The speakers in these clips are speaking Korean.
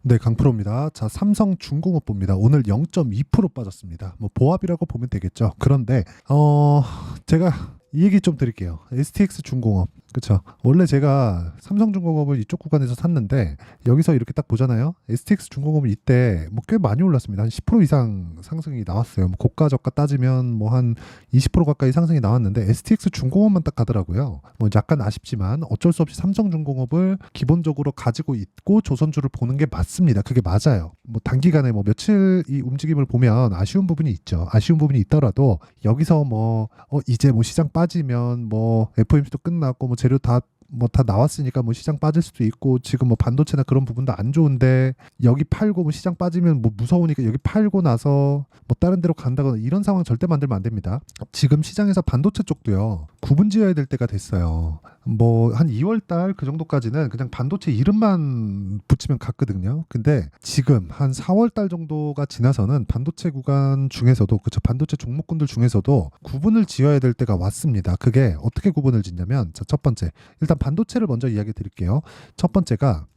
네, 강프로입니다. 자, 삼성중공업 봅니다. 오늘 0.2% 빠졌습니다. 뭐 보합이라고 보면 되겠죠. 그런데 제가 이 얘기 좀 드릴게요. STX 중공업. 그쵸. 원래 제가 삼성중공업을 이쪽 구간에서 샀는데 여기서 이렇게 딱 보잖아요. STX 중공업은 이때 뭐 꽤 많이 올랐습니다. 한 10% 이상 상승이 나왔어요. 뭐 고가 저가 따지면 뭐 한 20% 가까이 상승이 나왔는데 STX 중공업만 딱 가더라고요. 뭐 약간 아쉽지만 어쩔 수 없이 삼성중공업을 기본적으로 가지고 있고 조선주를 보는 게 맞습니다. 그게 맞아요. 뭐 단기간에 뭐 며칠 이 움직임을 보면 아쉬운 부분이 있죠. 아쉬운 부분이 있더라도 여기서 뭐 이제 뭐 시장 빠지면 뭐 FOMC도 끝났고 뭐 재료 다 나왔으니까 뭐 시장 빠질 수도 있고 지금 뭐 반도체나 그런 부분도 안 좋은데 여기 팔고 뭐 시장 빠지면 뭐 무서우니까 여기 팔고 나서 뭐 다른 데로 간다거나 이런 상황 절대 만들면 안 됩니다. 지금 시장에서 반도체 쪽도요. 구분 지어야 될 때가 됐어요. 뭐 한 2월 달 그 정도까지는 그냥 반도체 이름만 붙이면 갔거든요. 근데 지금 한 4월 달 정도가 지나서는 반도체 구간 중에서도 그쵸 반도체 종목군들 중에서도 구분을 지어야 될 때가 왔습니다. 그게 어떻게 구분을 짓냐면 자, 첫 번째 일단 반도체를 먼저 이야기 드릴게요. 첫 번째가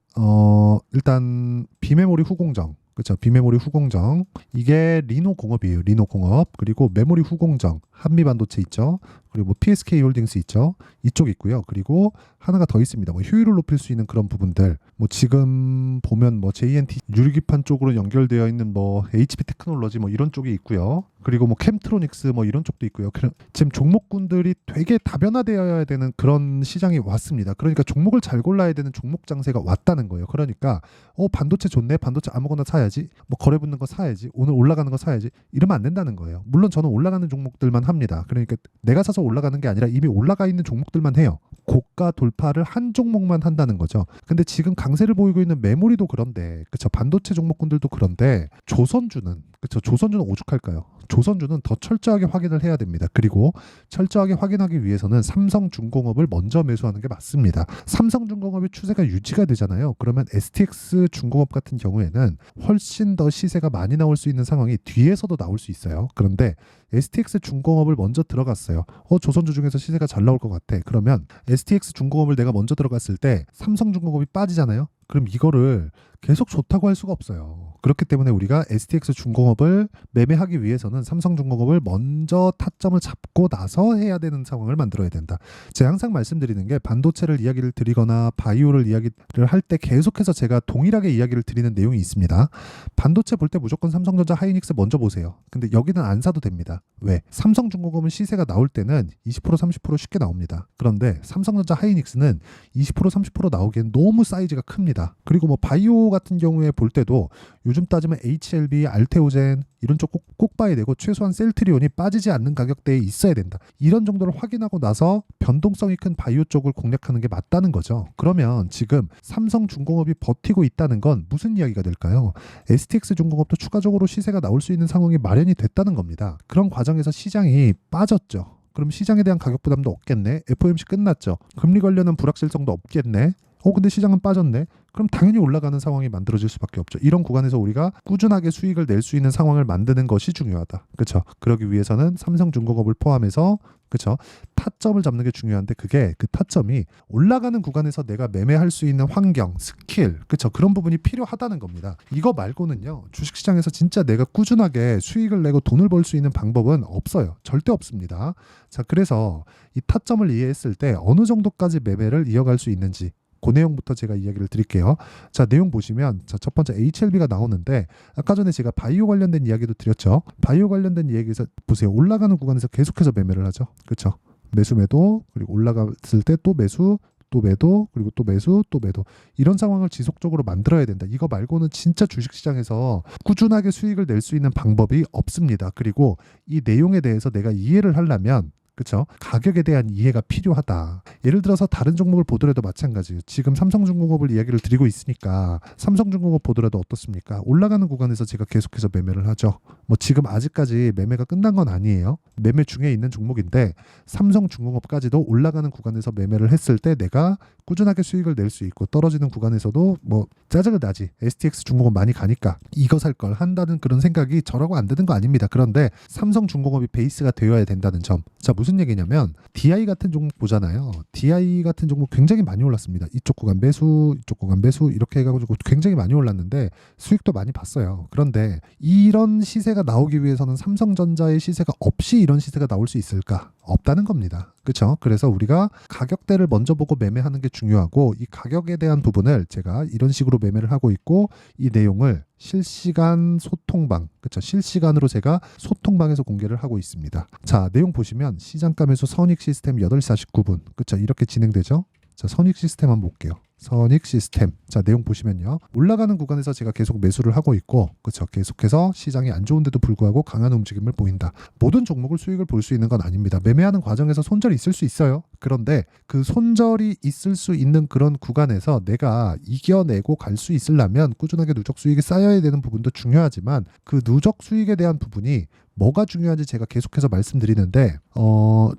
일단 비메모리 후공정 그렇죠. 비메모리 후공정 이게 리노 공업이에요. 리노 공업 그리고 메모리 후공정 한미 반도체 있죠. 그리고 뭐 PSK 홀딩스 있죠. 이쪽 있고요. 그리고 하나가 더 있습니다. 뭐 효율을 높일 수 있는 그런 부분들. 뭐 지금 보면 뭐 JNT 유리기판 쪽으로 연결되어 있는 뭐 HP 테크놀로지 뭐 이런 쪽이 있고요. 그리고 뭐 캠트로닉스 뭐 이런 쪽도 있고요. 지금 종목군들이 되게 다변화되어야 되는 그런 시장이 왔습니다. 그러니까 종목을 잘 골라야 되는 종목 장세가 왔다는 거예요. 그러니까 반도체 좋네. 반도체 아무거나 사야지. 뭐 거래 붙는 거 사야지. 오늘 올라가는 거 사야지. 이러면 안 된다는 거예요. 물론 저는 올라가는 종목들만 합니다. 그러니까 내가 사서 올라가는 게 아니라 이미 올라가 있는 종목들만 해요. 고가 돌파를 한 종목만 한다는 거죠. 근데 지금 강세를 보이고 있는 메모리도 그런데 그쵸 반도체 종목군들도 그런데 조선주는 그쵸 조선주는 오죽할까요? 조선주는 더 철저하게 확인을 해야 됩니다. 그리고 철저하게 확인하기 위해서는 삼성중공업을 먼저 매수하는 게 맞습니다. 삼성중공업의 추세가 유지가 되잖아요. 그러면 STX 중공업 같은 경우에는 훨씬 더 시세가 많이 나올 수 있는 상황이 뒤에서도 나올 수 있어요. 그런데 STX 중공업을 먼저 들어갔어요. 조선주 중에서 시세가 잘 나올 것 같아. 그러면 STX 중공업을 내가 먼저 들어갔을 때 삼성중공업이 빠지잖아요. 그럼 이거를 계속 좋다고 할 수가 없어요. 그렇기 때문에 우리가 STX 중공업을 매매하기 위해서는 삼성중공업을 먼저 타점을 잡고 나서 해야 되는 상황을 만들어야 된다. 제가 항상 말씀드리는 게 반도체를 이야기를 드리거나 바이오를 이야기를 할 때 계속해서 제가 동일하게 이야기를 드리는 내용이 있습니다. 반도체 볼 때 무조건 삼성전자 하이닉스 먼저 보세요. 근데 여기는 안 사도 됩니다. 왜? 삼성중공업은 시세가 나올 때는 20% 30% 쉽게 나옵니다. 그런데 삼성전자 하이닉스는 20% 30% 나오기엔 너무 사이즈가 큽니다. 그리고 뭐 바이오 같은 경우에 볼 때도 요즘 따지면 HLB, 알테오젠 이런 쪽 꼭 봐야 되고 최소한 셀트리온이 빠지지 않는 가격대에 있어야 된다. 이런 정도를 확인하고 나서 변동성이 큰 바이오 쪽을 공략하는 게 맞다는 거죠. 그러면 지금 삼성중공업이 버티고 있다는 건 무슨 이야기가 될까요? STX 중공업도 추가적으로 시세가 나올 수 있는 상황이 마련이 됐다는 겁니다. 그런 과정에서 시장이 빠졌죠. 그럼 시장에 대한 가격 부담도 없겠네. FOMC 끝났죠. 금리 관련한 불확실성도 없겠네. 근데 시장은 빠졌네. 그럼 당연히 올라가는 상황이 만들어질 수밖에 없죠. 이런 구간에서 우리가 꾸준하게 수익을 낼 수 있는 상황을 만드는 것이 중요하다. 그렇죠? 그러기 위해서는 삼성중공업을 포함해서 그렇죠? 타점을 잡는 게 중요한데 그게 그 타점이 올라가는 구간에서 내가 매매할 수 있는 환경, 스킬, 그렇죠? 그런 부분이 필요하다는 겁니다. 이거 말고는요. 주식시장에서 진짜 내가 꾸준하게 수익을 내고 돈을 벌 수 있는 방법은 없어요. 절대 없습니다. 자, 그래서 이 타점을 이해했을 때 어느 정도까지 매매를 이어갈 수 있는지 그 내용부터 제가 이야기를 드릴게요. 자, 내용 보시면 자, 첫 번째 HLB가 나오는데 아까 전에 제가 바이오 관련된 이야기도 드렸죠. 바이오 관련된 이야기에서 보세요. 올라가는 구간에서 계속해서 매매를 하죠. 그렇죠? 매수 매도 그리고 올라갔을 때 또 매수 또 매도 그리고 또 매수 또 매도 이런 상황을 지속적으로 만들어야 된다. 이거 말고는 진짜 주식시장에서 꾸준하게 수익을 낼 수 있는 방법이 없습니다. 그리고 이 내용에 대해서 내가 이해를 하려면 그렇죠? 가격에 대한 이해가 필요하다. 예를 들어서 다른 종목을 보더라도 마찬가지예요. 지금 삼성중공업을 이야기를 드리고 있으니까 삼성중공업 보더라도 어떻습니까? 올라가는 구간에서 제가 계속해서 매매를 하죠. 뭐 지금 아직까지 매매가 끝난 건 아니에요. 매매 중에 있는 종목인데 삼성중공업까지도 올라가는 구간에서 매매를 했을 때 내가 꾸준하게 수익을 낼 수 있고 떨어지는 구간에서도 뭐 짜증을 나지. STX 중공업 많이 가니까 이거 살 걸 한다는 그런 생각이 저라고 안 드는 거 아닙니다. 그런데 삼성중공업이 베이스가 되어야 된다는 점. 자, 무슨 무슨 얘기냐면 DI 같은 종목 보잖아요. DI 같은 종목 굉장히 많이 올랐습니다. 이쪽 구간 매수, 이쪽 구간 매수 이렇게 해가지고 굉장히 많이 올랐는데 수익도 많이 봤어요. 그런데 이런 시세가 나오기 위해서는 삼성전자의 시세가 없이 이런 시세가 나올 수 있을까? 없다는 겁니다. 그렇죠? 그래서 우리가 가격대를 먼저 보고 매매하는 게 중요하고 이 가격에 대한 부분을 제가 이런 식으로 매매를 하고 있고 이 내용을 실시간 소통방, 그렇죠? 실시간으로 제가 소통방에서 공개를 하고 있습니다. 자, 내용 보시면 시장가 매수 선익 시스템 8시 49분, 그렇죠? 이렇게 진행되죠? 자, 선익 시스템 한번 볼게요. 선익 시스템. 자, 내용 보시면요. 올라가는 구간에서 제가 계속 매수를 하고 있고, 그렇죠? 계속해서 시장이 안 좋은데도 불구하고 강한 움직임을 보인다. 모든 종목을 수익을 볼 수 있는 건 아닙니다. 매매하는 과정에서 손절이 있을 수 있어요. 그런데 그 손절이 있을 수 있는 그런 구간에서 내가 이겨내고 갈 수 있으려면 꾸준하게 누적 수익이 쌓여야 되는 부분도 중요하지만 그 누적 수익에 대한 부분이 뭐가 중요한지 제가 계속해서 말씀드리는데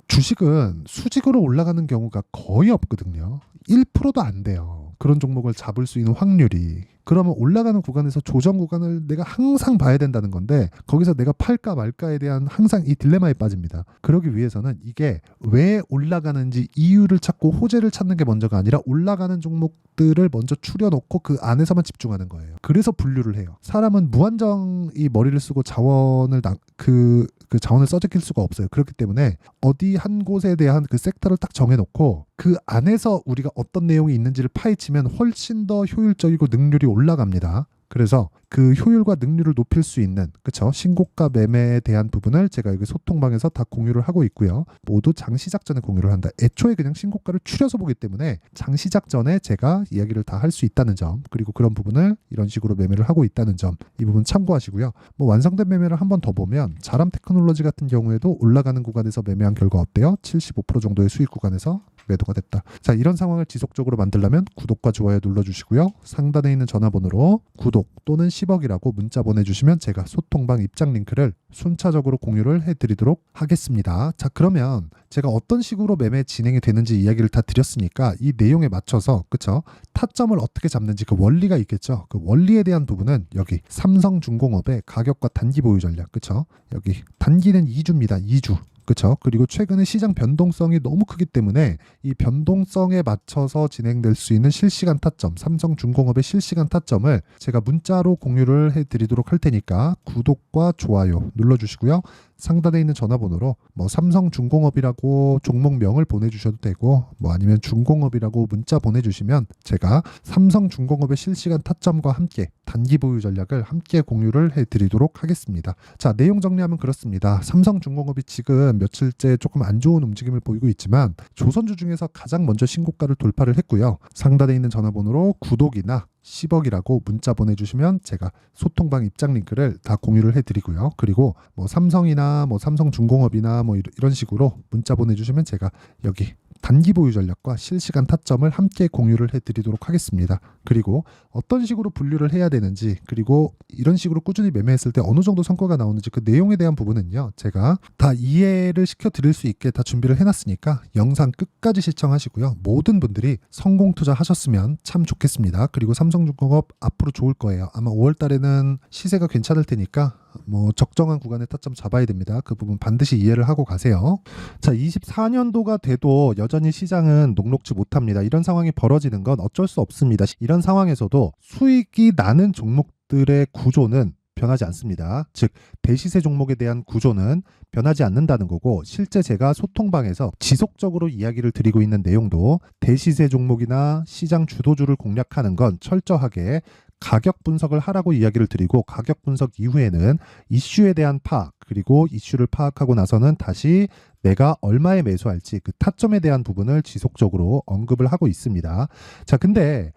주식은 수직으로 올라가는 경우가 거의 없거든요. 1%도 안 돼요. 그런 종목을 잡을 수 있는 확률이. 그러면 올라가는 구간에서 조정 구간을 내가 항상 봐야 된다는 건데 거기서 내가 팔까 말까에 대한 항상 이 딜레마에 빠집니다. 그러기 위해서는 이게 왜 올라가는지 이유를 찾고 호재를 찾는 게 먼저가 아니라 올라가는 종목들을 먼저 추려놓고 그 안에서만 집중하는 거예요. 그래서 분류를 해요. 사람은 무한정 이 머리를 쓰고 자원을 그 자원을 써제낄 수가 없어요. 그렇기 때문에 어디 한 곳에 대한 그 섹터를 딱 정해놓고 그 안에서 우리가 어떤 내용이 있는지를 파헤치면 훨씬 더 효율적이고 능률이 올라갑니다. 그래서 그 효율과 능률을 높일 수 있는 그쵸 신고가 매매에 대한 부분을 제가 여기 소통방에서 다 공유를 하고 있고요. 모두 장시작 전에 공유를 한다. 애초에 그냥 신고가를 추려서 보기 때문에 장시작 전에 제가 이야기를 다 할 수 있다는 점, 그리고 그런 부분을 이런 식으로 매매를 하고 있다는 점, 이 부분 참고하시고요. 뭐 완성된 매매를 한 번 더 보면 자람 테크놀로지 같은 경우에도 올라가는 구간에서 매매한 결과 어때요? 75% 정도의 수익 구간에서 매도가 됐다. 자, 이런 상황을 지속적으로 만들려면 구독과 좋아요 눌러주시고요. 상단에 있는 전화번호로 구독 또는 10억이라고 문자 보내주시면 제가 소통방 입장 링크를 순차적으로 공유를 해드리도록 하겠습니다. 자, 그러면 제가 어떤 식으로 매매 진행이 되는지 이야기를 다 드렸으니까 이 내용에 맞춰서 그쵸? 타점을 어떻게 잡는지 그 원리가 있겠죠. 그 원리에 대한 부분은 여기 삼성중공업의 가격과 단기 보유 전략 그쵸? 여기 단기는 2주입니다. 2주. 그렇죠. 그리고 최근에 시장 변동성이 너무 크기 때문에 이 변동성에 맞춰서 진행될 수 있는 실시간 타점, 삼성중공업의 실시간 타점을 제가 문자로 공유를 해드리도록 할 테니까 구독과 좋아요 눌러주시고요. 상단에 있는 전화번호로 뭐 삼성중공업이라고 종목명을 보내주셔도 되고 뭐 아니면 중공업이라고 문자 보내주시면 제가 삼성중공업의 실시간 타점과 함께 단기 보유 전략을 함께 공유를 해드리도록 하겠습니다. 자, 내용 정리하면 그렇습니다. 삼성중공업이 지금 며칠째 조금 안 좋은 움직임을 보이고 있지만 조선주 중에서 가장 먼저 신고가를 돌파를 했고요. 상단에 있는 전화번호로 구독이나 10억이라고 문자 보내주시면 제가 소통방 입장 링크를 다 공유를 해드리고요. 그리고 뭐 삼성이나 뭐 삼성중공업이나 뭐 이런 식으로 문자 보내주시면 제가 여기 단기 보유 전략과 실시간 타점을 함께 공유를 해드리도록 하겠습니다. 그리고 어떤 식으로 분류를 해야 되는지 그리고 이런 식으로 꾸준히 매매했을 때 어느 정도 성과가 나오는지 그 내용에 대한 부분은요. 제가 다 이해를 시켜드릴 수 있게 다 준비를 해놨으니까 영상 끝까지 시청하시고요. 모든 분들이 성공 투자하셨으면 참 좋겠습니다. 그리고 삼성중공업 앞으로 좋을 거예요. 아마 5월 달에는 시세가 괜찮을 테니까 뭐 적정한 구간에 타점 잡아야 됩니다. 그 부분 반드시 이해를 하고 가세요. 자, 24년도가 돼도 여전히 시장은 녹록지 못합니다. 이런 상황이 벌어지는 건 어쩔 수 없습니다. 이런 상황에서도 수익이 나는 종목들의 구조는 변하지 않습니다. 즉 대시세 종목에 대한 구조는 변하지 않는다는 거고 실제 제가 소통방에서 지속적으로 이야기를 드리고 있는 내용도 대시세 종목이나 시장 주도주를 공략하는 건 철저하게 가격 분석을 하라고 이야기를 드리고 가격 분석 이후에는 이슈에 대한 파악 그리고 이슈를 파악하고 나서는 다시 내가 얼마에 매수할지 그 타점에 대한 부분을 지속적으로 언급을 하고 있습니다. 자, 근데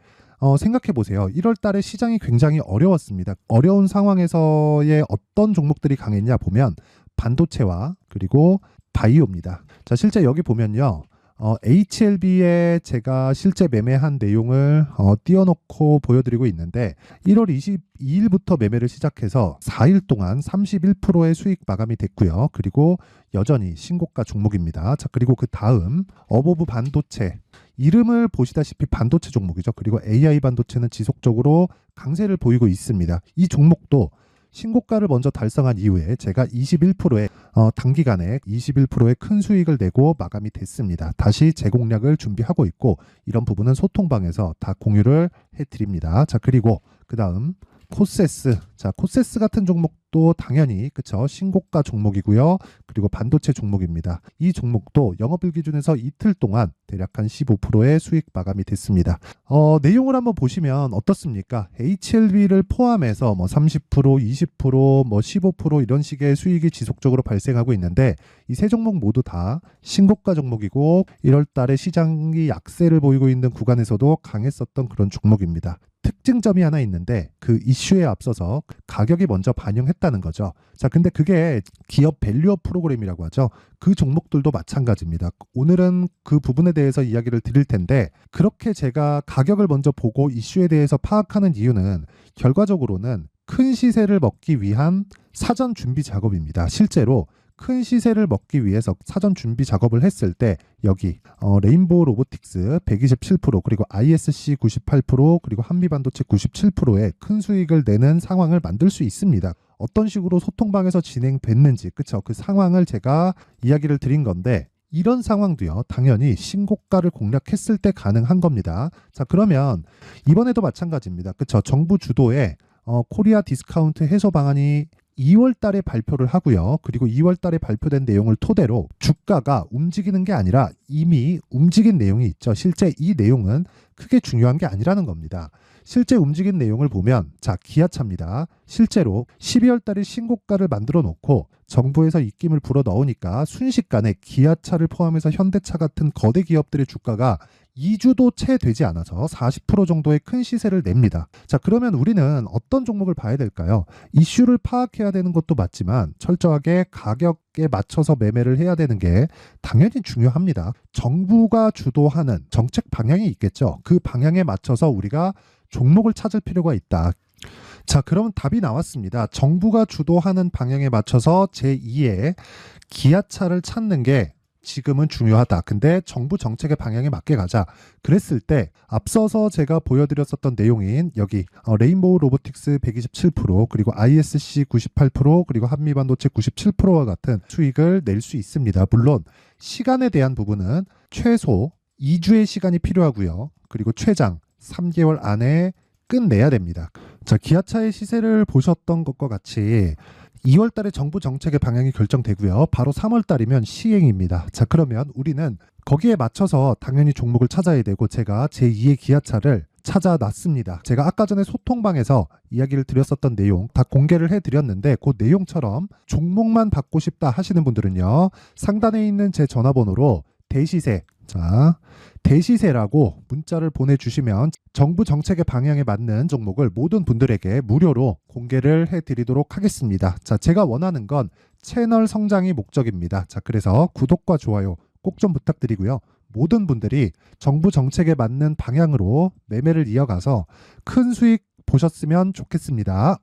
생각해 보세요. 1월 달에 시장이 굉장히 어려웠습니다. 어려운 상황에서의 어떤 종목들이 강했냐 보면 반도체와 그리고 바이오입니다. 자, 실제 여기 보면요. HLB에 제가 실제 매매한 내용을 띄워놓고 보여드리고 있는데 1월 22일부터 매매를 시작해서 4일 동안 31%의 수익 마감이 됐고요. 그리고 여전히 신고가 종목입니다. 자, 그리고 그 다음 어보브 반도체 이름을 보시다시피 반도체 종목이죠. 그리고 AI 반도체는 지속적으로 강세를 보이고 있습니다. 이 종목도 신고가를 먼저 달성한 이후에 제가 21%의 단기간에 21%의 큰 수익을 내고 마감이 됐습니다. 다시 재공략을 준비하고 있고 이런 부분은 소통방에서 다 공유를 해드립니다. 자, 그리고 그 다음 코세스. 자, 코세스 같은 종목도 당연히 그쵸, 신고가 종목이고요. 그리고 반도체 종목입니다. 이 종목도 영업일 기준에서 이틀 동안 대략 한 15%의 수익 마감이 됐습니다. 내용을 한번 보시면 어떻습니까? HLB를 포함해서 뭐 30%, 20%, 뭐 15% 이런 식의 수익이 지속적으로 발생하고 있는데 이 세 종목 모두 다 신고가 종목이고 1월 달에 시장이 약세를 보이고 있는 구간에서도 강했었던 그런 종목입니다. 특징점이 하나 있는데 그 이슈에 앞서서 가격이 먼저 반영했다는 거죠. 자, 근데 그게 기업 밸류업 프로그램이라고 하죠. 그 종목들도 마찬가지입니다. 오늘은 그 부분에 대해서 이야기를 드릴 텐데 그렇게 제가 가격을 먼저 보고 이슈에 대해서 파악하는 이유는 결과적으로는 큰 시세를 먹기 위한 사전 준비 작업입니다. 실제로 큰 시세를 먹기 위해서 사전 준비 작업을 했을 때 여기 레인보우 로보틱스 127% 그리고 ISC 98% 그리고 한미반도체 97%의 큰 수익을 내는 상황을 만들 수 있습니다. 어떤 식으로 소통방에서 진행됐는지 그쵸, 그 상황을 제가 이야기를 드린 건데 이런 상황도요 당연히 신고가를 공략했을 때 가능한 겁니다. 자, 그러면 이번에도 마찬가지입니다. 그쵸, 정부 주도의 코리아 디스카운트 해소 방안이 2월 달에 발표를 하고요. 그리고 2월 달에 발표된 내용을 토대로 주가가 움직이는 게 아니라 이미 움직인 내용이 있죠. 실제 이 내용은 크게 중요한 게 아니라는 겁니다. 실제 움직인 내용을 보면 자, 기아차입니다. 실제로 12월 달에 신고가를 만들어 놓고 정부에서 입김을 불어 넣으니까 순식간에 기아차를 포함해서 현대차 같은 거대 기업들의 주가가 2주도 채 되지 않아서 40% 정도의 큰 시세를 냅니다. 자, 그러면 우리는 어떤 종목을 봐야 될까요? 이슈를 파악해야 되는 것도 맞지만 철저하게 가격에 맞춰서 매매를 해야 되는 게 당연히 중요합니다. 정부가 주도하는 정책 방향이 있겠죠. 그 방향에 맞춰서 우리가 종목을 찾을 필요가 있다. 자, 그럼 답이 나왔습니다. 정부가 주도하는 방향에 맞춰서 제2의 기아차를 찾는 게 지금은 중요하다. 근데 정부 정책의 방향에 맞게 가자. 그랬을 때 앞서서 제가 보여드렸었던 내용인 여기 레인보우 로보틱스 127% 그리고 ISC 98% 그리고 한미반도체 97%와 같은 수익을 낼 수 있습니다. 물론 시간에 대한 부분은 최소 2주의 시간이 필요하고요. 그리고 최장 3개월 안에 끝내야 됩니다. 자, 기아차의 시세를 보셨던 것과 같이 2월 달에 정부 정책의 방향이 결정되고요. 바로 3월 달이면 시행입니다. 자, 그러면 우리는 거기에 맞춰서 당연히 종목을 찾아야 되고 제가 제2의 기아차를 찾아놨습니다. 제가 아까 전에 소통방에서 이야기를 드렸었던 내용 다 공개를 해드렸는데 그 내용처럼 종목만 받고 싶다 하시는 분들은요. 상단에 있는 제 전화번호로 대시세, 자, 대시세라고 문자를 보내주시면 정부 정책의 방향에 맞는 종목을 모든 분들에게 무료로 공개를 해드리도록 하겠습니다. 자, 제가 원하는 건 채널 성장이 목적입니다. 자, 그래서 구독과 좋아요 꼭 좀 부탁드리고요. 모든 분들이 정부 정책에 맞는 방향으로 매매를 이어가서 큰 수익 보셨으면 좋겠습니다.